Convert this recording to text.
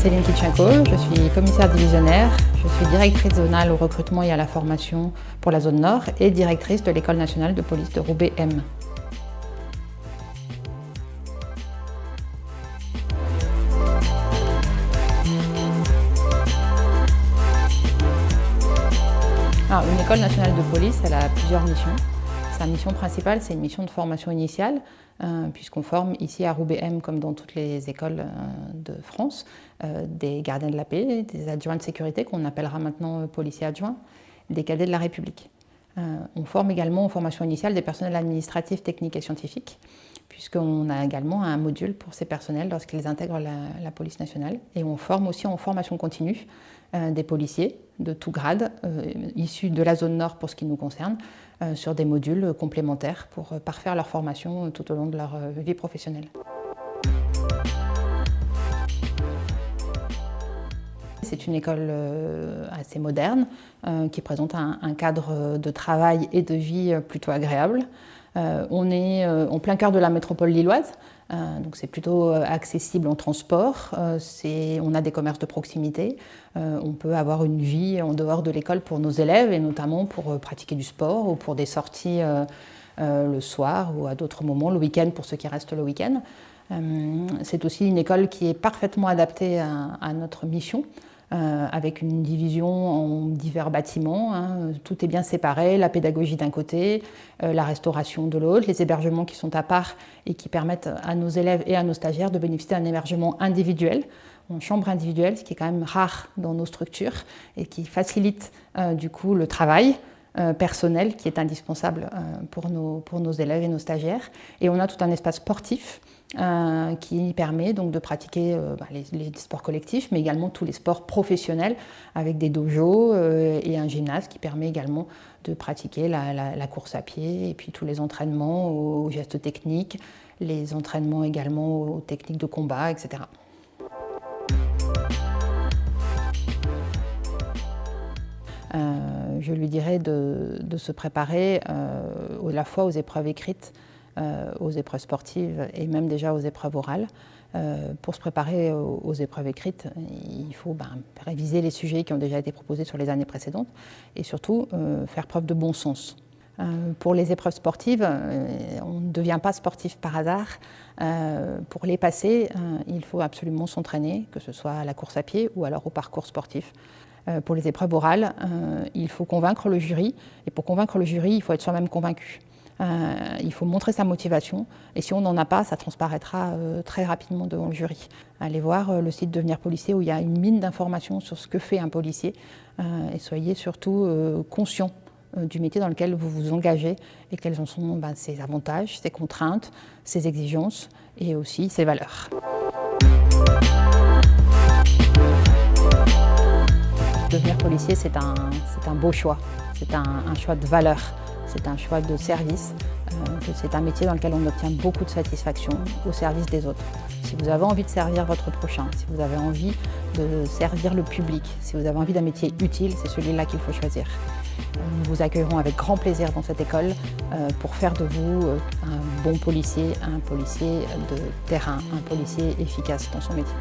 Céline Kitchenko, je suis commissaire divisionnaire, je suis directrice zonale au recrutement et à la formation pour la zone Nord et directrice de l'École nationale de police de Roubaix-M. Alors, une école nationale de police, elle a plusieurs missions. Sa mission principale, c'est une mission de formation initiale, puisqu'on forme ici à Roubaix-M, comme dans toutes les écoles de France, des gardiens de la paix, des adjoints de sécurité, qu'on appellera maintenant policiers adjoints, des cadets de la République. On forme également en formation initiale des personnels administratifs, techniques et scientifiques, puisqu'on a également un module pour ces personnels lorsqu'ils intègrent la police nationale. Et on forme aussi en formation continue des policiers de tout grade, issus de la zone Nord pour ce qui nous concerne, sur des modules complémentaires pour parfaire leur formation tout au long de leur vie professionnelle. C'est une école assez moderne qui présente un cadre de travail et de vie plutôt agréable. On est en plein cœur de la métropole lilloise, donc c'est plutôt accessible en transport. On a des commerces de proximité. On peut avoir une vie en dehors de l'école pour nos élèves et notamment pour pratiquer du sport ou pour des sorties le soir ou à d'autres moments, le week-end pour ceux qui restent le week-end. C'est aussi une école qui est parfaitement adaptée à notre mission. Avec une division en divers bâtiments, tout est bien séparé, la pédagogie d'un côté, la restauration de l'autre, les hébergements qui sont à part et qui permettent à nos élèves et à nos stagiaires de bénéficier d'un hébergement individuel, en chambre individuelle, ce qui est quand même rare dans nos structures et qui facilite du coup le travail personnel qui est indispensable pour nos élèves et nos stagiaires. Et on a tout un espace sportif qui permet donc de pratiquer les sports collectifs, mais également tous les sports professionnels avec des dojos et un gymnase qui permet également de pratiquer la course à pied et puis tous les entraînements aux gestes techniques, les entraînements également aux techniques de combat, etc. Je lui dirais de se préparer à la fois aux épreuves écrites, aux épreuves sportives et même déjà aux épreuves orales. Pour se préparer aux épreuves écrites, il faut réviser les sujets qui ont déjà été proposés sur les années précédentes et surtout faire preuve de bon sens. Pour les épreuves sportives, on ne devient pas sportif par hasard. Pour les passer, il faut absolument s'entraîner, que ce soit à la course à pied ou alors au parcours sportif. Pour les épreuves orales, il faut convaincre le jury et pour convaincre le jury, il faut être soi-même convaincu. Il faut montrer sa motivation et si on n'en a pas, ça transparaîtra très rapidement devant le jury. Allez voir le site Devenir policier où il y a une mine d'informations sur ce que fait un policier et soyez surtout conscient du métier dans lequel vous vous engagez et quels en sont ses avantages, ses contraintes, ses exigences et aussi ses valeurs. Devenir policier, c'est un beau choix, c'est un choix de valeur. C'est un choix de service, c'est un métier dans lequel on obtient beaucoup de satisfaction au service des autres. Si vous avez envie de servir votre prochain, si vous avez envie de servir le public, si vous avez envie d'un métier utile, c'est celui-là qu'il faut choisir. Nous vous accueillerons avec grand plaisir dans cette école pour faire de vous un bon policier, un policier de terrain, un policier efficace dans son métier.